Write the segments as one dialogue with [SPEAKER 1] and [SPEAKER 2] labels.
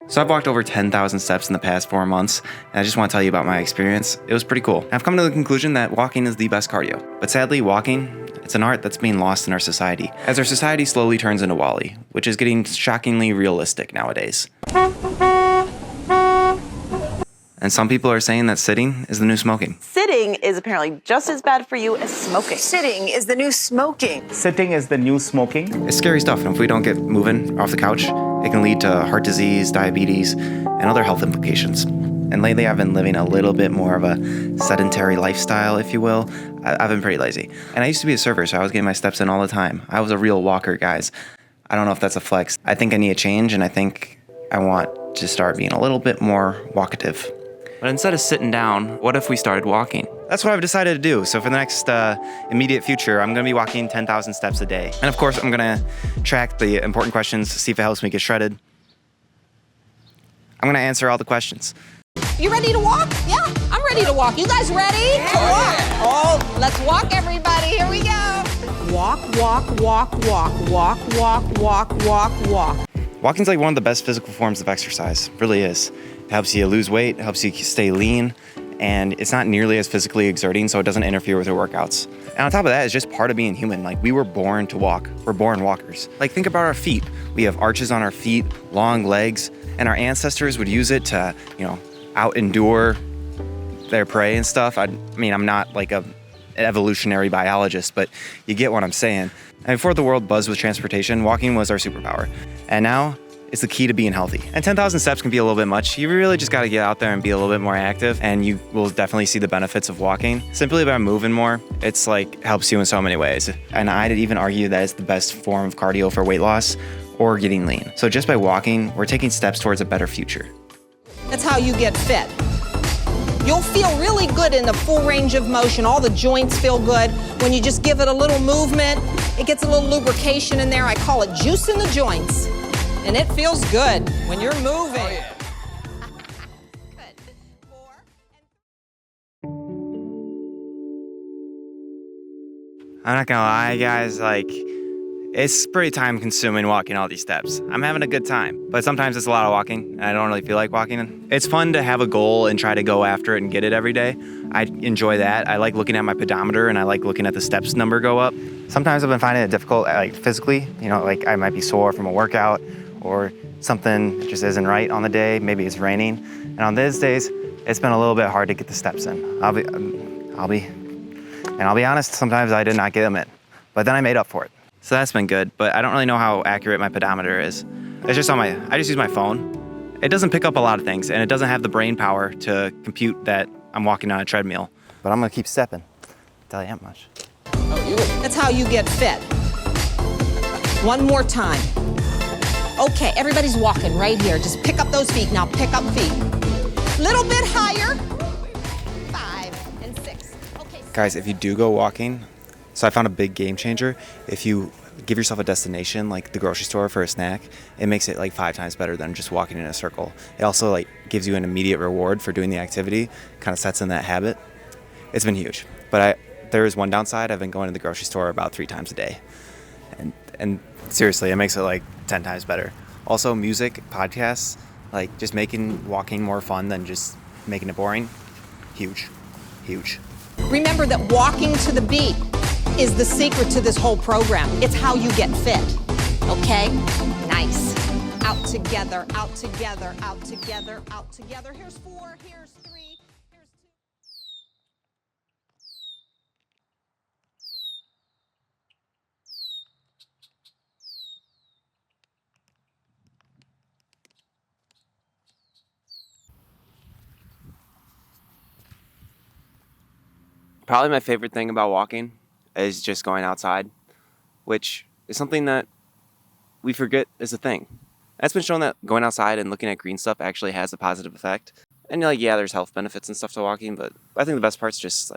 [SPEAKER 1] So I've walked over 10,000 steps in the past 4 months, and I just want to tell you about my experience. It was pretty cool. I've come to the conclusion that walking is the best cardio. But sadly, walking, it's an art that's being lost in our society, as our society slowly turns into Wall-E, which is getting shockingly realistic nowadays. And some people are saying that sitting is the new smoking.
[SPEAKER 2] Sitting is apparently just as bad for you as smoking.
[SPEAKER 3] Sitting is the new smoking.
[SPEAKER 4] Sitting is the new smoking.
[SPEAKER 1] It's scary stuff, and if we don't get moving off the couch, it can lead to heart disease, diabetes, and other health implications. And lately I've been living a little bit more of a sedentary lifestyle, if you will. I've been pretty lazy. And I used to be a surfer, so I was getting my steps in all the time. I was a real walker, guys. I don't know if that's a flex. I think I need a change, and I think I want to start being a little bit more walkative. But instead of sitting down, what if we started walking? That's what I've decided to do. So for the next immediate future, I'm gonna be walking 10,000 steps a day. And of course, I'm gonna track the important questions, see if it helps me get shredded. I'm gonna answer all the questions.
[SPEAKER 3] You ready to walk? Yeah, I'm ready to walk. You guys ready to walk? Oh, let's walk, everybody. Here we go. Walk, walk, walk, walk, walk, walk, walk, walk, walk.
[SPEAKER 1] Walking's like one of the best physical forms of exercise. It really is. It helps you lose weight, it helps you stay lean, and it's not nearly as physically exerting, so it doesn't interfere with your workouts. And on top of that, it's just part of being human. Like, we were born to walk. We're born walkers. Like, think about our feet. We have arches on our feet, long legs, and our ancestors would use it to, out-endure their prey and stuff. I mean, I'm not like an evolutionary biologist, but you get what I'm saying. And before the world buzzed with transportation, walking was our superpower. And now, it's the key to being healthy. And 10,000 steps can be a little bit much. You really just gotta get out there and be a little bit more active, and you will definitely see the benefits of walking. Simply by moving more, it's like helps you in so many ways. And I'd even argue that it's the best form of cardio for weight loss or getting lean. So just by walking, we're taking steps towards a better future.
[SPEAKER 3] That's how you get fit. You'll feel really good in the full range of motion. All the joints feel good. When you just give it a little movement, it gets a little lubrication in there. I call it juice in the joints. And it feels good when you're moving. Oh, yeah. Good. 4 and
[SPEAKER 1] I'm not gonna lie, guys, it's pretty time consuming walking all these steps. I'm having a good time, but sometimes it's a lot of walking and I don't really feel like walking. It's fun to have a goal and try to go after it and get it every day. I enjoy that. I like looking at my pedometer and I like looking at the steps number go up. Sometimes I've been finding it difficult, physically, I might be sore from a workout or something just isn't right on the day. Maybe it's raining. And on these days, it's been a little bit hard to get the steps in. I'll be honest, sometimes I did not get them in, but then I made up for it. So that's been good, but I don't really know how accurate my pedometer is. It's just I just use my phone. It doesn't pick up a lot of things, and it doesn't have the brain power to compute that I'm walking on a treadmill. But I'm gonna keep stepping, tell you that much.
[SPEAKER 3] That's how you get fit. One more time. Okay, everybody's walking right here. Just pick up those feet. Now pick up feet. Little bit higher. 5 and 6. Okay.
[SPEAKER 1] Guys, if you do go walking, so I found a big game changer. If you give yourself a destination like the grocery store for a snack, it makes it 5 times better than just walking in a circle. It also gives you an immediate reward for doing the activity, kind of sets in that habit. It's been huge. But there is one downside. I've been going to the grocery store about 3 times a day. And seriously, it makes it 10 times better. Also, music, podcasts, just making walking more fun than just making it boring. Huge, huge.
[SPEAKER 3] Remember that walking to the beat is the secret to this whole program. It's how you get fit, okay? Nice. Out together, out together, out together, out together. Here's 4, here's 3, here's 2.
[SPEAKER 1] Probably my favorite thing about walking is just going outside, which is something that we forget is a thing. It's been shown that going outside and looking at green stuff actually has a positive effect. And there's health benefits and stuff to walking, but I think the best part's just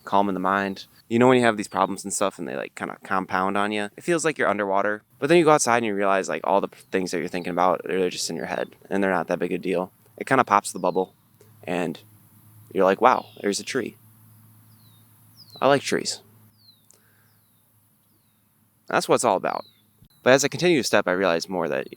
[SPEAKER 1] calming the mind. When you have these problems and stuff and they kind of compound on you, it feels like you're underwater. But then you go outside and you realize all the things that you're thinking about, they're just in your head and they're not that big a deal. It kind of pops the bubble and you're like, wow, there's a tree. I like trees. That's what it's all about. But as I continue to step, I realize more that,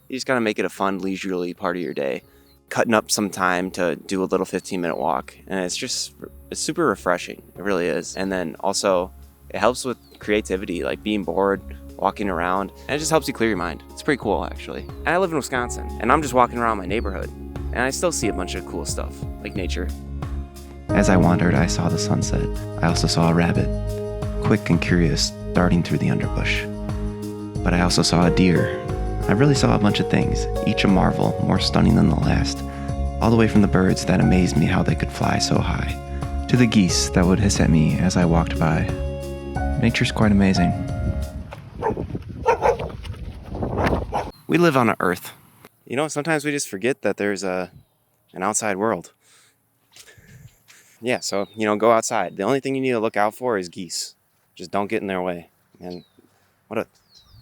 [SPEAKER 1] You just gotta make it a fun, leisurely part of your day. Cutting up some time to do a little 15-minute walk. And it's super refreshing. It really is. And then also, it helps with creativity, like being bored, walking around, and it just helps you clear your mind. It's pretty cool, actually. And I live in Wisconsin, and I'm just walking around my neighborhood, and I still see a bunch of cool stuff, like nature. As I wandered, I saw the sunset. I also saw a rabbit, quick and curious, darting through the underbush. But I also saw a deer. I really saw a bunch of things, each a marvel, more stunning than the last. All the way from the birds that amazed me how they could fly so high, to the geese that would hiss at me as I walked by. Nature's quite amazing. We live on an Earth. You know, sometimes we just forget that there's an outside world. Yeah, so, go outside. The only thing you need to look out for is geese. Just don't get in their way. And what a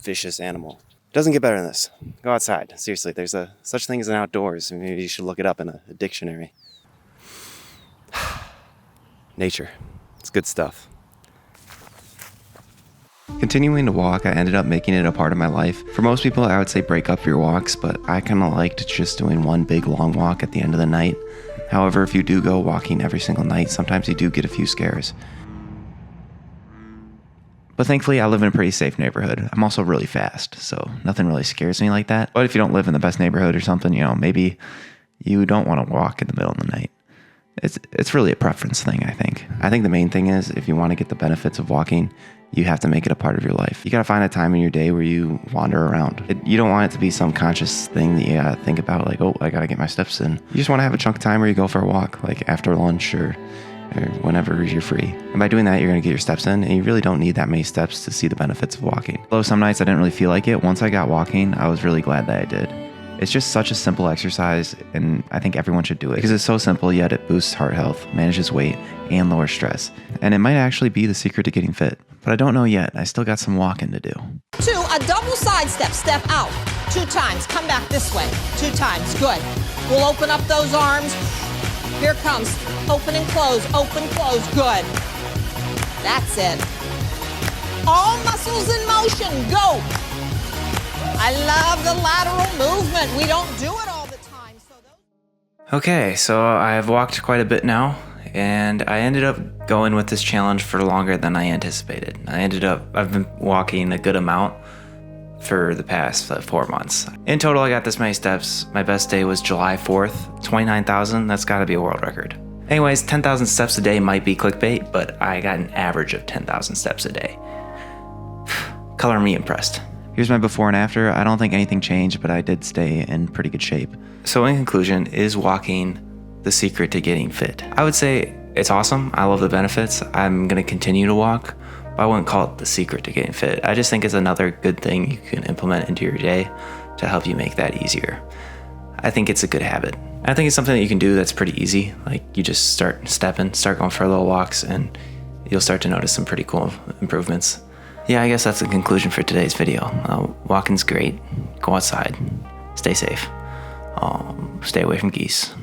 [SPEAKER 1] vicious animal. Doesn't get better than this. Go outside. Seriously, there's such thing as an outdoors. Maybe you should look it up in a dictionary. Nature. It's good stuff. Continuing to walk, I ended up making it a part of my life. For most people, I would say break up your walks, but I kind of liked just doing one big long walk at the end of the night. However, if you do go walking every single night, sometimes you do get a few scares. But thankfully, I live in a pretty safe neighborhood. I'm also really fast, so nothing really scares me like that. But if you don't live in the best neighborhood or something, maybe you don't want to walk in the middle of the night. It's really a preference thing, I think. I think the main thing is if you want to get the benefits of walking, you have to make it a part of your life. You got to find a time in your day where you wander around. You don't want it to be some conscious thing that you got to think about, like, oh, I got to get my steps in. You just want to have a chunk of time where you go for a walk, like after lunch or whenever you're free. And by doing that, you're going to get your steps in, and you really don't need that many steps to see the benefits of walking. Although some nights I didn't really feel like it, once I got walking, I was really glad that I did. It's just such a simple exercise, and I think everyone should do it because it's so simple, yet it boosts heart health, manages weight, and lowers stress. And it might actually be the secret to getting fit. But I don't know yet. I still got some walking to do.
[SPEAKER 3] 2, a double side step. Step out 2 times. Come back this way 2 times. Good. We'll open up those arms. Here comes. Open and close. Open, close. Good. That's it. All muscles in motion. Go. I love the lateral movement. We don't do it all the time.
[SPEAKER 1] Okay, so I've walked quite a bit now, and I ended up going with this challenge for longer than I anticipated. I've been walking a good amount for the past 4 months. In total, I got this many steps. My best day was July 4th, 29,000. That's gotta be a world record. Anyways, 10,000 steps a day might be clickbait, but I got an average of 10,000 steps a day. Color me impressed. Here's my before and after. I don't think anything changed, but I did stay in pretty good shape. So in conclusion, is walking the secret to getting fit? I would say it's awesome. I love the benefits. I'm gonna continue to walk, but I wouldn't call it the secret to getting fit. I just think it's another good thing you can implement into your day to help you make that easier. I think it's a good habit. I think it's something that you can do that's pretty easy. Like you just start going for little walks, and you'll start to notice some pretty cool improvements. Yeah, I guess that's the conclusion for today's video. Walking's great. Go outside. Stay safe. Stay away from geese.